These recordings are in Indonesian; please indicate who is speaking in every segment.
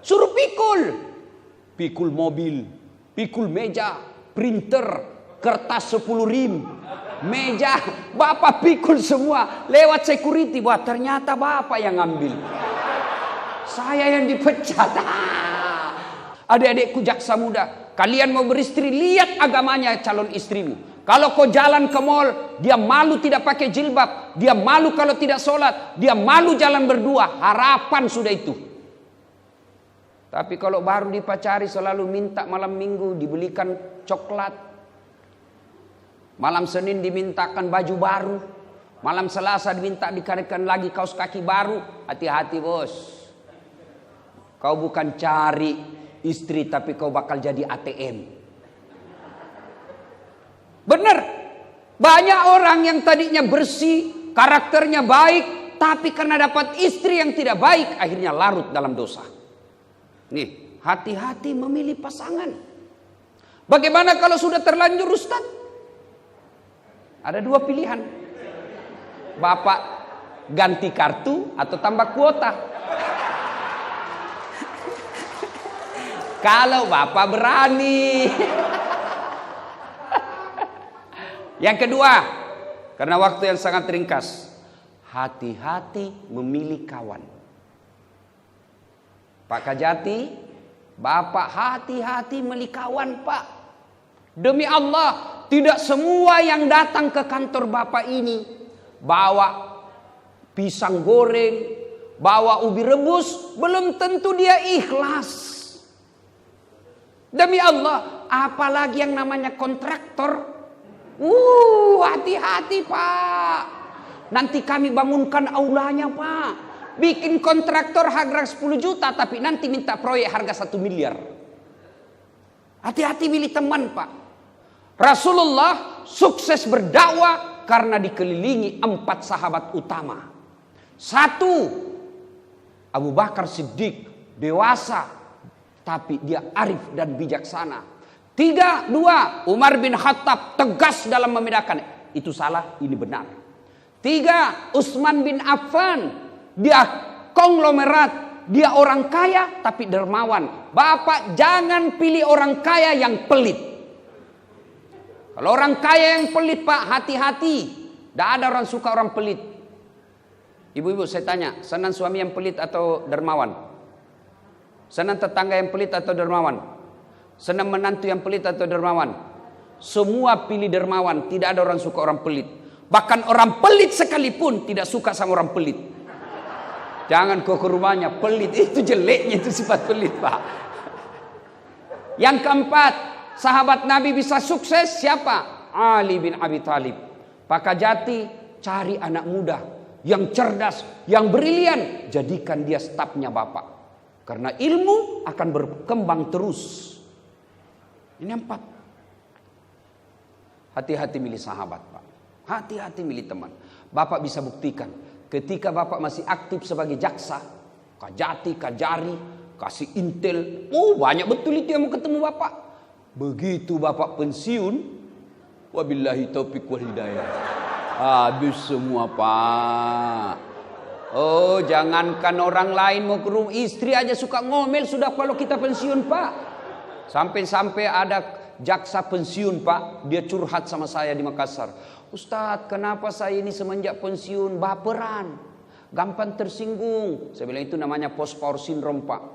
Speaker 1: Suruh pikul. Pikul mobil, pikul meja, printer, kertas 10 rim, meja. Bapak pikul semua. Lewat security, wah ternyata bapak yang ngambil. Saya yang dipecat. Adik-adikku jaksa muda, kalian mau beristri, lihat agamanya calon istrimu. Kalau kau jalan ke mall, dia malu tidak pakai jilbab, dia malu kalau tidak sholat, dia malu jalan berdua, harapan sudah itu. Tapi kalau baru dipacari selalu minta malam minggu dibelikan coklat, malam Senin dimintakan baju baru, malam Selasa diminta dikarenakan lagi kaos kaki baru. Hati-hati bos, kau bukan cari istri tapi kau bakal jadi ATM. Benar, banyak orang yang tadinya bersih, karakternya baik, tapi karena dapat istri yang tidak baik, akhirnya larut dalam dosa. Nih, hati-hati memilih pasangan. Bagaimana kalau sudah terlanjur Ustaz? Ada 2 pilihan. Bapak ganti kartu atau tambah kuota. Kalau bapak berani. Yang kedua, karena waktu yang sangat ringkas, hati-hati memilih kawan. Pak Kajati, bapak hati-hati memilih kawan pak. Demi Allah, tidak semua yang datang ke kantor bapak ini bawa pisang goreng, bawa ubi rebus, belum tentu dia ikhlas. Demi Allah, apalagi yang namanya kontraktor. Hati-hati pak. Nanti kami bangunkan aulanya pak. Bikin kontraktor harga 10 juta tapi nanti minta proyek harga 1 miliar. Hati-hati pilih teman pak. Rasulullah sukses berdakwah karena dikelilingi 4 sahabat utama. 1, Abu Bakar Siddiq, dewasa tapi dia arif dan bijaksana. 3, 2, Umar bin Khattab, tegas dalam membedakan. Itu salah, ini benar. 3, Utsman bin Affan, dia konglomerat, dia orang kaya tapi dermawan. Bapak jangan pilih orang kaya yang pelit. Kalau orang kaya yang pelit pak, hati-hati. Tidak ada orang suka orang pelit. Ibu-ibu saya tanya, senang suami yang pelit atau dermawan? Senang tetangga yang pelit atau dermawan? Senang menantu yang pelit atau dermawan? Semua pilih dermawan. Tidak ada orang suka orang pelit. Bahkan orang pelit sekalipun tidak suka sama orang pelit. Jangan kau ke rumahnya pelit. Itu jeleknya, itu sifat pelit pak. Yang keempat, sahabat Nabi bisa sukses siapa? Ali bin Abi Thalib. Pak Kajati, cari anak muda yang cerdas, yang brilian, jadikan dia stafnya bapak. Karena ilmu akan berkembang terus. Ini 4. Hati-hati milih sahabat pak. Hati-hati milih teman. Bapak bisa buktikan. Ketika bapak masih aktif sebagai jaksa, Kajati, Kajari, kasih intel. Banyak betul itu yang mau ketemu bapak. Begitu bapak pensiun, wabillahi taufiq wal hidayah. Habis semua pak. Jangankan orang lain mau ke rumah, istri aja suka ngomel sudah kalau kita pensiun pak. Sampai-sampai ada jaksa pensiun pak, dia curhat sama saya di Makassar. Ustadz, kenapa saya ini semenjak pensiun baperan, gampang tersinggung. Saya bilang itu namanya post power syndrome pak.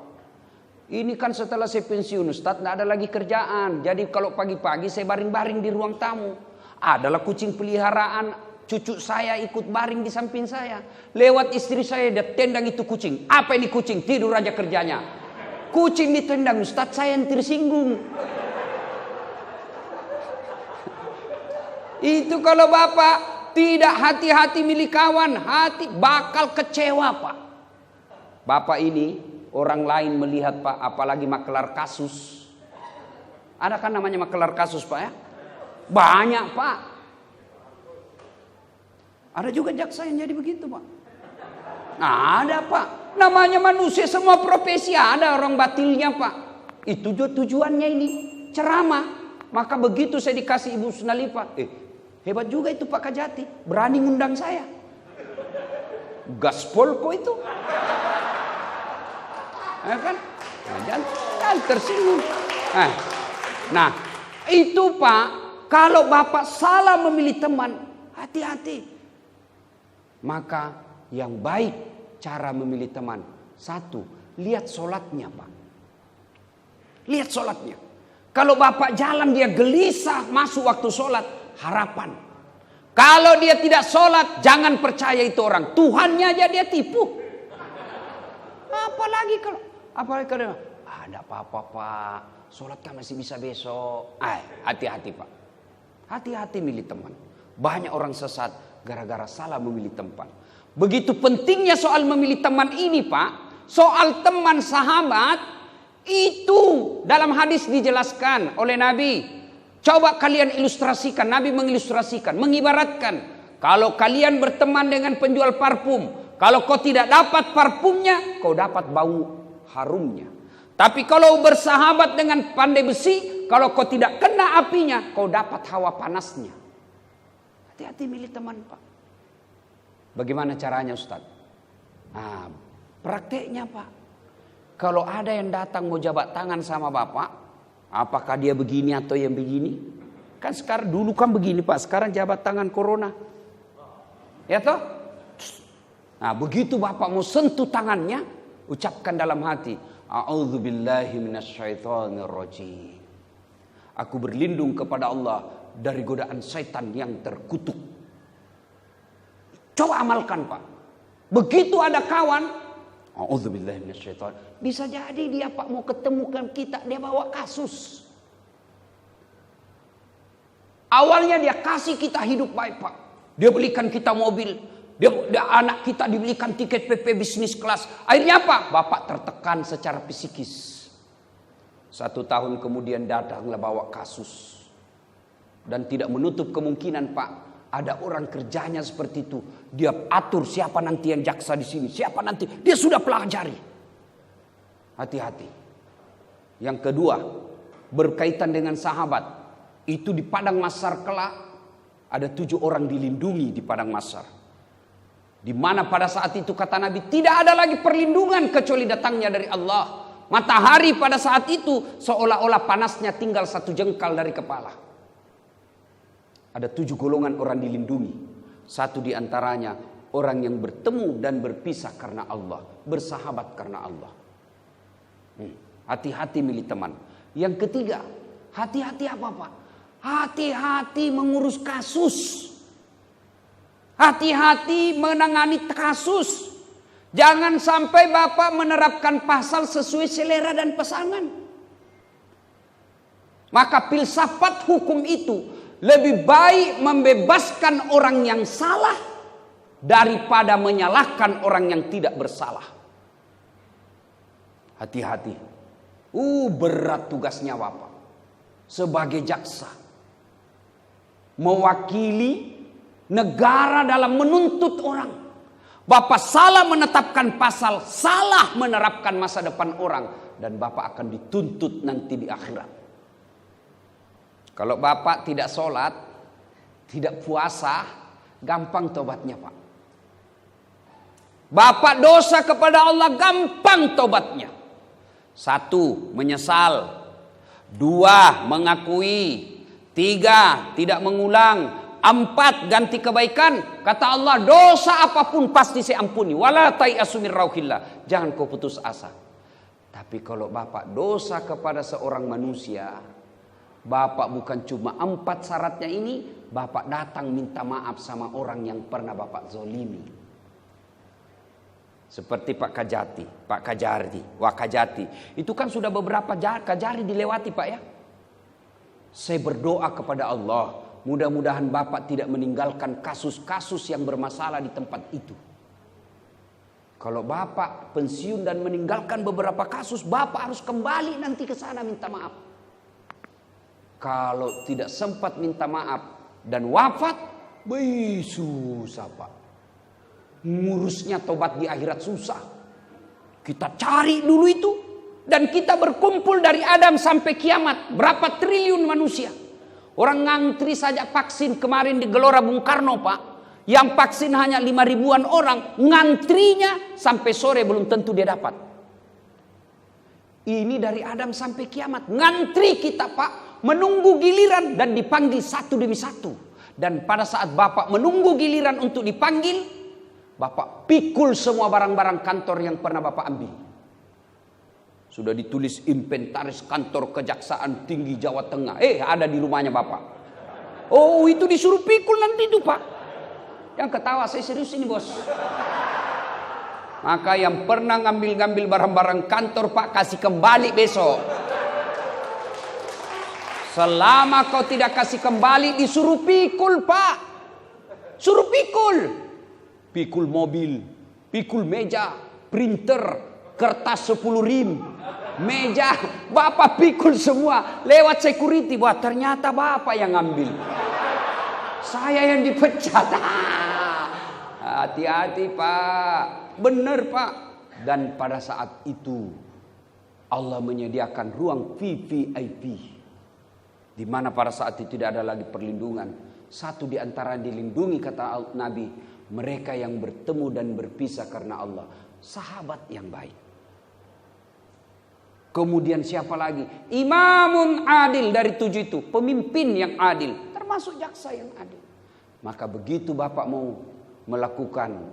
Speaker 1: Ini kan setelah saya pensiun Ustadz, tidak ada lagi kerjaan. Jadi kalau pagi-pagi saya baring-baring di ruang tamu. Adalah kucing peliharaan cucu saya ikut baring di samping saya. Lewat istri saya, dia tendang itu kucing. Apa ini kucing? Tidur aja kerjanya. Kucing ditendang, Ustadz saya yang tersinggung. Itu kalau bapak tidak hati-hati milih kawan, hati bakal kecewa pak. Bapak ini orang lain melihat pak, apalagi makelar kasus. Ada kan namanya makelar kasus pak ya? Banyak pak. Ada juga jaksa yang jadi begitu pak. Ada pak. Namanya manusia, semua profesi ada orang batilnya pak. Itu tujuannya ini ceramah. Maka begitu saya dikasih Ibu Sunalifa, hebat juga itu Pak Kajati, berani ngundang saya. Gaspol kok itu, ya kan? Nah, jangan tersinggung. Nah, itu Pak, kalau Bapak salah memilih teman, hati-hati. Maka yang baik cara memilih teman, satu, lihat sholatnya Pak. Lihat sholatnya. Kalau Bapak jalan dia gelisah masuk waktu sholat, harapan. Kalau dia tidak sholat, jangan percaya itu orang. Tuhannya aja dia tipu. Apalagi kalau ada apa-apa Pak, sholat kan masih bisa besok. Hati-hati Pak. Hati-hati milih teman. Banyak orang sesat gara-gara salah memilih teman. Begitu pentingnya soal memilih teman ini Pak. Soal teman sahabat, itu dalam hadis dijelaskan oleh Nabi. Coba kalian ilustrasikan. Nabi mengilustrasikan, mengibaratkan. Kalau kalian berteman dengan penjual parfum, kalau kau tidak dapat parfumnya, kau dapat bau harumnya. Tapi kalau bersahabat dengan pandai besi, kalau kau tidak kena apinya, kau dapat hawa panasnya. Hati-hati milih teman Pak. Bagaimana caranya Ustaz? Prakteknya Pak. Kalau ada yang datang mau jabat tangan sama Bapak, apakah dia begini atau yang begini? Kan sekarang, dulu kan begini Pak, sekarang jabat tangan corona. Ya toh? Nah, begitu Bapak mau sentuh tangannya, ucapkan dalam hati, a'udzubillahi minasyaitonirrajim. Aku berlindung kepada Allah dari godaan syaitan yang terkutuk. Coba amalkan Pak. Begitu ada kawan, a'udzubillahi minasyaiton. Bisa jadi dia Pak mau ketemukan kita, dia bawa kasus. Awalnya dia kasih kita hidup baik Pak. Dia belikan kita mobil. Dia anak kita dibelikan tiket PP bisnis kelas. Akhirnya apa? Bapak tertekan secara psikis. 1 tahun kemudian datanglah bawa kasus. Dan tidak menutup kemungkinan Pak, ada orang kerjanya seperti itu. Dia atur siapa nanti yang jaksa di sini, siapa nanti. Dia sudah pelajari. Hati-hati. Yang kedua, berkaitan dengan sahabat. Itu di padang mahsyar kelak ada 7 orang dilindungi di padang mahsyar. Di mana pada saat itu kata Nabi tidak ada lagi perlindungan kecuali datangnya dari Allah. Matahari pada saat itu seolah-olah panasnya tinggal 1 jengkal dari kepala. Ada 7 golongan orang dilindungi. 1 di antaranya orang yang bertemu dan berpisah karena Allah, bersahabat karena Allah. Hati-hati milih teman. Yang ketiga, hati-hati apa Pak? Hati-hati mengurus kasus. Hati-hati menangani kasus. Jangan sampai Bapak menerapkan pasal sesuai selera dan pesanan. Maka filsafat hukum itu lebih baik membebaskan orang yang salah daripada menyalahkan orang yang tidak bersalah. Hati-hati. Berat tugasnya Bapak sebagai jaksa, mewakili negara dalam menuntut orang. Bapak salah menetapkan pasal, salah menerapkan masa depan orang, dan Bapak akan dituntut nanti di akhirat. Kalau Bapak tidak sholat, tidak puasa, gampang tobatnya Pak. Bapak dosa kepada Allah, gampang tobatnya. 1, menyesal. 2, mengakui. 3, tidak mengulang. 4, ganti kebaikan. Kata Allah, dosa apapun pasti saya ampuni. Wala tai'asu min rauhillah. Jangan kau putus asa. Tapi kalau Bapak dosa kepada seorang manusia, Bapak bukan cuma 4 syaratnya ini, Bapak datang minta maaf sama orang yang pernah Bapak zolimi. Seperti Pak Kajari. Itu kan sudah beberapa Kajari dilewati Pak ya. Saya berdoa kepada Allah, mudah-mudahan Bapak tidak meninggalkan kasus-kasus yang bermasalah di tempat itu. Kalau Bapak pensiun dan meninggalkan beberapa kasus, Bapak harus kembali nanti ke sana minta maaf. Kalau tidak sempat minta maaf dan wafat, susah Pak. Ngurusnya tobat di akhirat susah. Kita cari dulu itu. Dan kita berkumpul dari Adam sampai kiamat. Berapa triliun manusia. Orang ngantri saja vaksin kemarin di Gelora Bung Karno Pak. Yang vaksin hanya 5 ribuan orang. Ngantrinya sampai sore belum tentu dia dapat. Ini dari Adam sampai kiamat. Ngantri kita Pak. Menunggu giliran dan dipanggil satu demi satu. Dan pada saat Bapak menunggu giliran untuk dipanggil, Bapak pikul semua barang-barang kantor yang pernah Bapak ambil. Sudah ditulis inventaris kantor Kejaksaan Tinggi Jawa Tengah. Ada di rumahnya Bapak. Oh, itu disuruh pikul nanti itu Pak. Yang ketawa, saya serius ini bos. Maka yang pernah ngambil-ngambil barang-barang kantor Pak, kasih kembali besok. Selama kau tidak kasih kembali, disuruh pikul Pak. Suruh pikul. Pikul mobil, pikul meja, printer, kertas 10 rim, meja. Bapak pikul semua. Lewat security, wah ternyata Bapak yang ngambil. Saya yang dipecat. Hati-hati Pak. Benar Pak. Dan pada saat itu Allah menyediakan ruang VVIP, di mana pada saat itu tidak ada lagi perlindungan. Satu di antara dilindungi kata Nabi, mereka yang bertemu dan berpisah karena Allah, sahabat yang baik. Kemudian siapa lagi? Imamun adil, dari 7 itu pemimpin yang adil, termasuk jaksa yang adil. Maka begitu Bapak mau melakukan,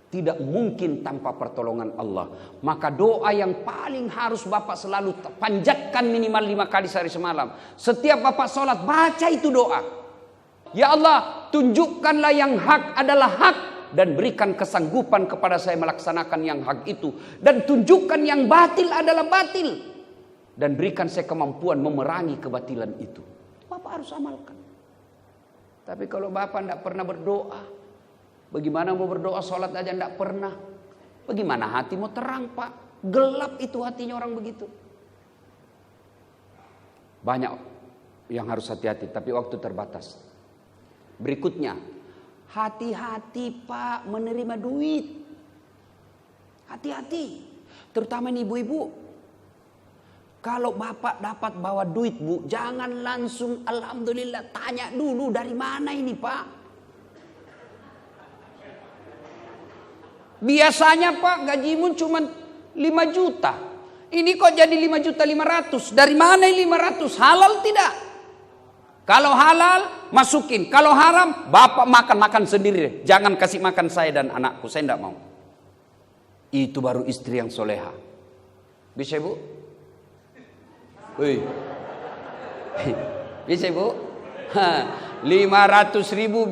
Speaker 1: tidak mungkin tanpa pertolongan Allah. Maka doa yang paling harus Bapak selalu panjatkan minimal 5 kali sehari semalam. Setiap Bapak sholat, baca itu doa. Ya Allah, tunjukkanlah yang hak adalah hak, dan berikan kesanggupan kepada saya melaksanakan yang hak itu. Dan tunjukkan yang batil adalah batil, dan berikan saya kemampuan memerangi kebatilan itu. Bapak harus amalkan. Tapi kalau Bapak tidak pernah berdoa, bagaimana mau berdoa, sholat aja tidak pernah, bagaimana hati mau terang Pak? Gelap itu hatinya orang begitu. Banyak yang harus hati-hati, tapi waktu terbatas. Berikutnya, hati-hati Pak menerima duit. Hati-hati. Terutama ini ibu-ibu. Kalau Bapak dapat bawa duit Bu, jangan langsung alhamdulillah, tanya dulu dari mana ini Pak. Biasanya Pak gajimu cuma 5 juta. Ini kok jadi 5.500.000. Dari mana 500? Halal tidak? Kalau halal masukin. Kalau haram Bapak makan sendiri. Jangan kasih makan saya dan anakku. Saya tidak mau. Itu baru istri yang soleha. Bisa Bu? Wih. Bisa Bu? 500.000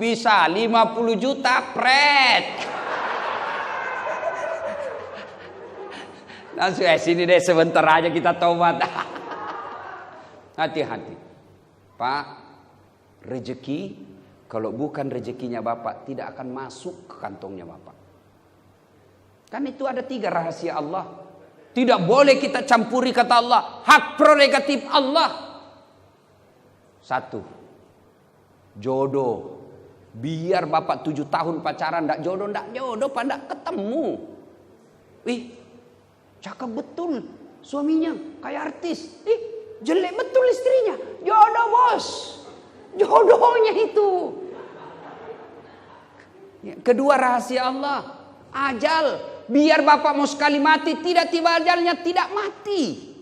Speaker 1: bisa. 50 juta pret. Langsung sini deh sebentar aja kita tobat. Hati-hati Pak, rezeki kalau bukan rezekinya Bapak tidak akan masuk ke kantongnya Bapak. Kan itu ada 3 rahasia Allah. Tidak boleh kita campuri kata Allah, hak prerogatif Allah. 1, jodoh. Biar Bapak 7 tahun pacaran ndak jodoh Pak, ndak ketemu. Wih, cakep betul suaminya, kayak artis. Jelek betul istrinya. Jodoh bos. Jodohnya itu. Kedua rahasia Allah, ajal. Biar Bapak mau sekali mati, tidak tiba ajalnya, tidak mati.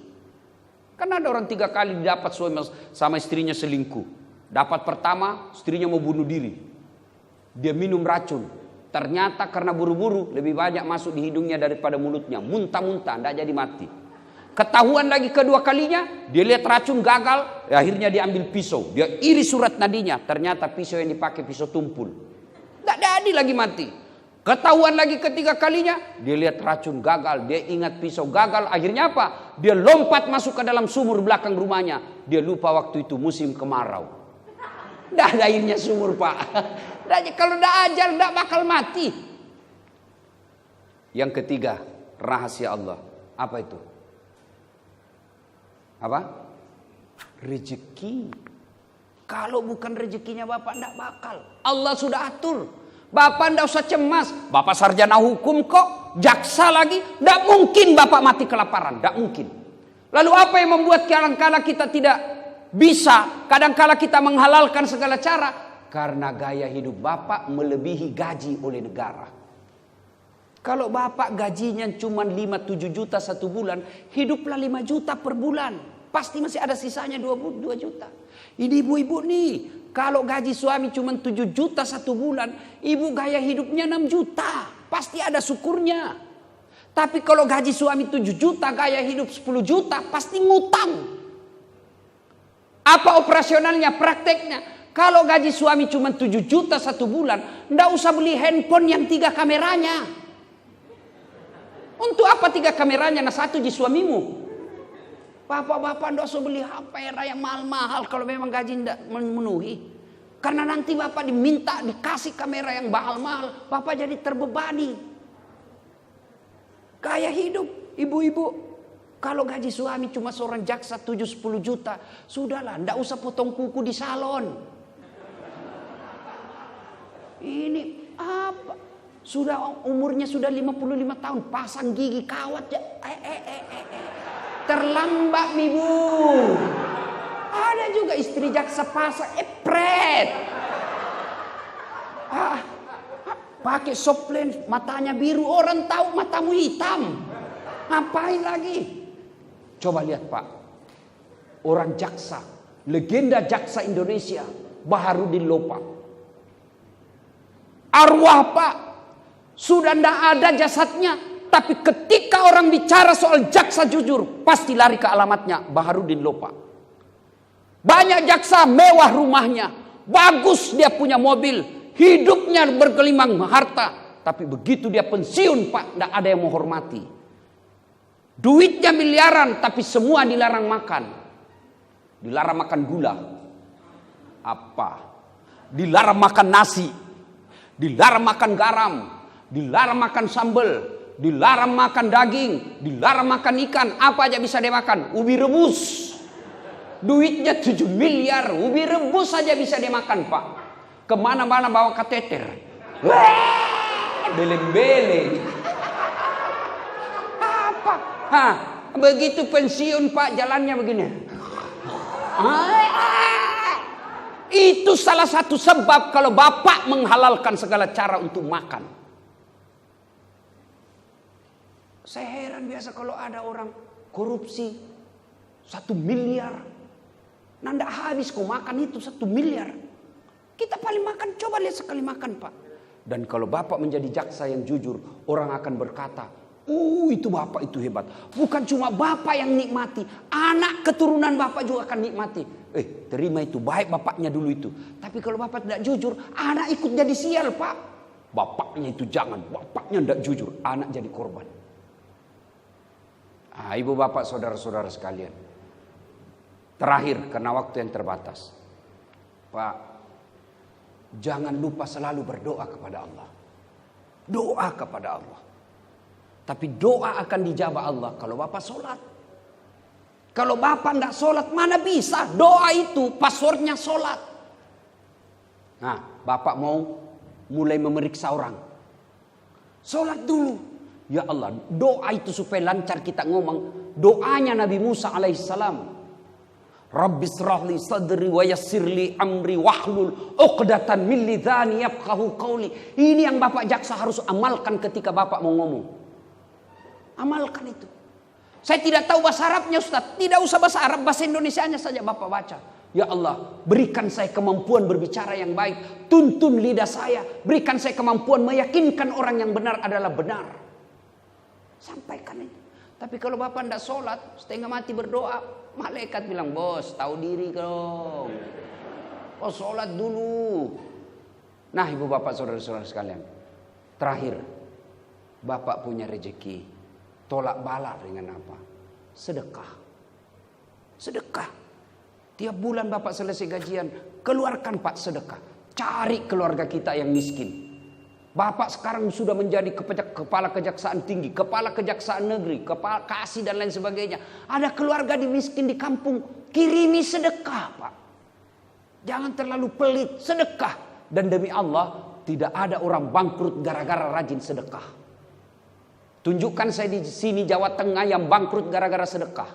Speaker 1: Karena ada orang 3 kali dapat suami sama istrinya selingkuh. Dapat pertama, istrinya mau bunuh diri. Dia minum racun. Ternyata karena buru-buru lebih banyak masuk di hidungnya daripada mulutnya. Muntah-muntah, tidak jadi mati. Ketahuan lagi kedua kalinya, dia lihat racun gagal. Akhirnya dia ambil pisau. Dia iris surat nadinya. Ternyata pisau yang dipakai pisau tumpul. Tidak jadi lagi mati. Ketahuan lagi ketiga kalinya, dia lihat racun gagal. Dia ingat pisau gagal. Akhirnya apa? Dia lompat masuk ke dalam sumur belakang rumahnya. Dia lupa waktu itu musim kemarau. Tidak ada airnya sumur Pak. Kalau tidak ajal, tidak bakal mati. Yang ketiga, rahasia Allah. Apa itu? Apa? Rezeki. Kalau bukan rezekinya Bapak, tidak bakal. Allah sudah atur. Bapak tidak usah cemas. Bapak sarjana hukum kok. Jaksa lagi. Tidak mungkin Bapak mati kelaparan. Tidak mungkin. Lalu apa yang membuat kadang-kala kita tidak bisa? Kadang-kala kita menghalalkan segala cara. Karena gaya hidup Bapak melebihi gaji oleh negara. Kalau bapak gajinya cuma 5-7 juta satu bulan, hiduplah 5 juta per bulan. Pasti masih ada sisanya 2 juta. Ini ibu-ibu nih, kalau gaji suami cuma 7 juta satu bulan, ibu gaya hidupnya 6 juta. Pasti ada syukurnya. Tapi kalau gaji suami 7 juta, gaya hidup 10 juta, pasti ngutang. Apa operasionalnya, prakteknya? Kalau gaji suami cuma 7 juta satu bulan, ndak usah beli handphone yang 3 kameranya. Untuk apa 3 kameranya? Nah 1 di suamimu. Bapak-bapak ndak usah beli kamera yang mahal-mahal kalau memang gaji ndak memenuhi. Karena nanti bapak diminta dikasih kamera yang mahal-mahal, bapak jadi terbebani. Gaya hidup ibu-ibu. Kalau gaji suami cuma seorang jaksa 7-10 juta, sudahlah, ndak usah potong kuku di salon. Ini apa? Umurnya sudah 55 tahun, pasang gigi kawat ya. Terlambat nih bu. Ada juga istri jaksa pasang pret. Pakai soft lens, matanya biru, orang tahu matamu hitam. Ngapain lagi? Coba lihat pak, orang jaksa, legenda jaksa Indonesia, Baharudin Lopa. Arwah pak, sudah tidak ada jasadnya. Tapi ketika orang bicara soal jaksa jujur, pasti lari ke alamatnya Baharudin Lopa. Banyak jaksa mewah rumahnya, bagus dia punya mobil, hidupnya bergelimang harta. Tapi begitu dia pensiun pak, tidak ada yang menghormati. Duitnya miliaran, tapi semua dilarang makan. Dilarang makan gula. Apa? Dilarang makan nasi. Dilarang makan garam. Dilarang makan sambal. Dilarang makan daging. Dilarang makan ikan. Apa aja bisa dia makan? Ubi rebus. Duitnya 7 miliar. Ubi rebus saja bisa dia makan pak. Kemana-mana bawa kateter. Beleng-beleng. Apa? Begitu pensiun pak jalannya begini. Itu salah satu sebab kalau bapak menghalalkan segala cara untuk makan. Saya heran biasa kalau ada orang korupsi 1 miliar. Nah ndak habis kau makan itu 1 miliar. Kita paling makan, coba lihat sekali makan pak. Dan kalau bapak menjadi jaksa yang jujur, orang akan berkata, itu bapak itu hebat. Bukan cuma bapak yang nikmati, anak keturunan bapak juga akan nikmati. Terima itu, baik bapaknya dulu itu. Tapi kalau bapak tidak jujur, anak ikut jadi sial pak. Bapaknya itu jangan, bapaknya tidak jujur, anak jadi korban. Ibu bapak saudara-saudara sekalian. Terakhir karena waktu yang terbatas. Pak, jangan lupa selalu berdoa kepada Allah. Doa kepada Allah. Tapi doa akan dijawab Allah kalau bapak sholat. Kalau bapak tidak sholat mana bisa. Doa itu passwordnya sholat. Nah bapak mau mulai memeriksa orang. Sholat dulu. Ya Allah, doa itu supaya lancar kita ngomong. Doanya Nabi Musa alaihissalam. Rabbi srahli sadri wa yassirli amri wahlul uqdatan min lidhani yafqahu qawli. Ini yang bapak jaksa harus amalkan ketika bapak mau ngomong. Amalkan itu. Saya tidak tahu bahasa Arabnya Ustaz. Tidak usah bahasa Arab, bahasa Indonesianya saja bapak baca. Ya Allah, berikan saya kemampuan berbicara yang baik. Tuntun lidah saya. Berikan saya kemampuan meyakinkan orang yang benar adalah benar. Sampaikan itu. Tapi kalau bapak tidak sholat, setengah mati berdoa, malaikat bilang, bos tahu diri dong. Oh sholat dulu. Nah ibu bapak saudara-saudara sekalian. Terakhir, bapak punya rezeki. Tolak balak dengan apa? Sedekah. Sedekah. Tiap bulan bapak selesai gajian, keluarkan pak sedekah. Cari keluarga kita yang miskin. Bapak sekarang sudah menjadi kepala kejaksaan tinggi, kepala kejaksaan negeri, kepala kasih dan lain sebagainya. Ada keluarga di miskin di kampung, kirimi sedekah pak. Jangan terlalu pelit, sedekah. Dan demi Allah, tidak ada orang bangkrut gara-gara rajin sedekah. Tunjukkan saya di sini Jawa Tengah yang bangkrut gara-gara sedekah.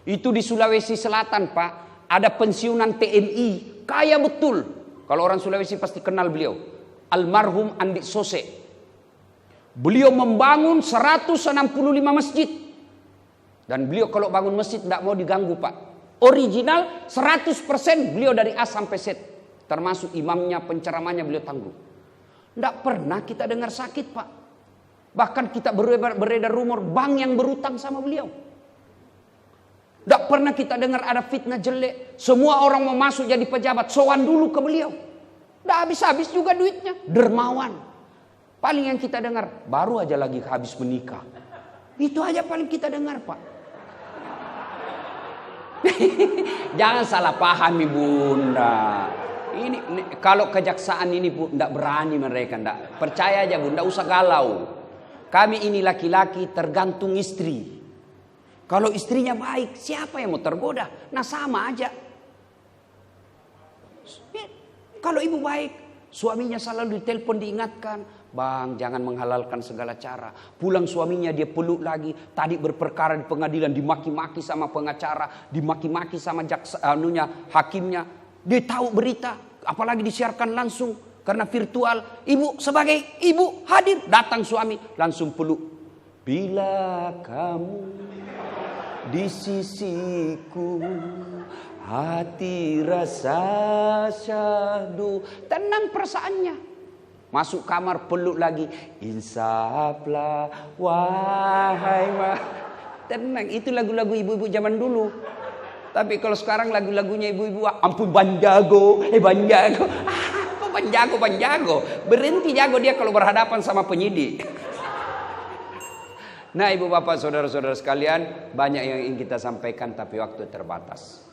Speaker 1: Itu di Sulawesi Selatan pak, ada pensiunan TNI, kaya betul. Kalau orang Sulawesi pasti kenal beliau. Almarhum Andi Sose. Beliau membangun 165 masjid. Dan beliau kalau bangun masjid tidak mau diganggu Pak. Original 100% beliau dari A sampai Z. Termasuk imamnya, penceramahnya beliau tanggung. Tidak pernah kita dengar sakit Pak. Bahkan kita beredar rumor bank yang berutang sama beliau. Tidak pernah kita dengar ada fitnah jelek. Semua orang mau masuk jadi pejabat, sowan dulu ke beliau. Tidak habis-habis juga duitnya. Dermawan. Paling yang kita dengar, baru aja lagi habis menikah. Itu aja paling kita dengar Pak. Jangan salah pahami Bunda. Ini kalau kejaksaan ini Bu, tidak berani mereka, tidak. Percaya aja Bu, tidak usah galau. Kami ini laki-laki tergantung istri. Kalau istrinya baik, siapa yang mau tergoda? Nah sama aja. Kalau ibu baik, suaminya selalu ditelepon diingatkan, Bang jangan menghalalkan segala cara. Pulang suaminya dia peluk lagi. Tadi berperkara di pengadilan dimaki-maki sama pengacara, dimaki-maki sama hakimnya. Dia tahu berita, apalagi disiarkan langsung karena virtual. Ibu sebagai ibu hadir, datang suami langsung peluk. Bila kamu di sisiku, hati rasa syahdu. Tenang perasaannya. Masuk kamar peluk lagi. Insaflah wahai tenang. Itu lagu-lagu ibu-ibu zaman dulu. Tapi kalau sekarang lagu-lagunya ibu-ibu, ampun Banjago, Banjago. Apa Banjago? Berhenti jago dia kalau berhadapan sama penyidik. Nah ibu bapak saudara-saudara sekalian, banyak yang ingin kita sampaikan tapi waktu terbatas.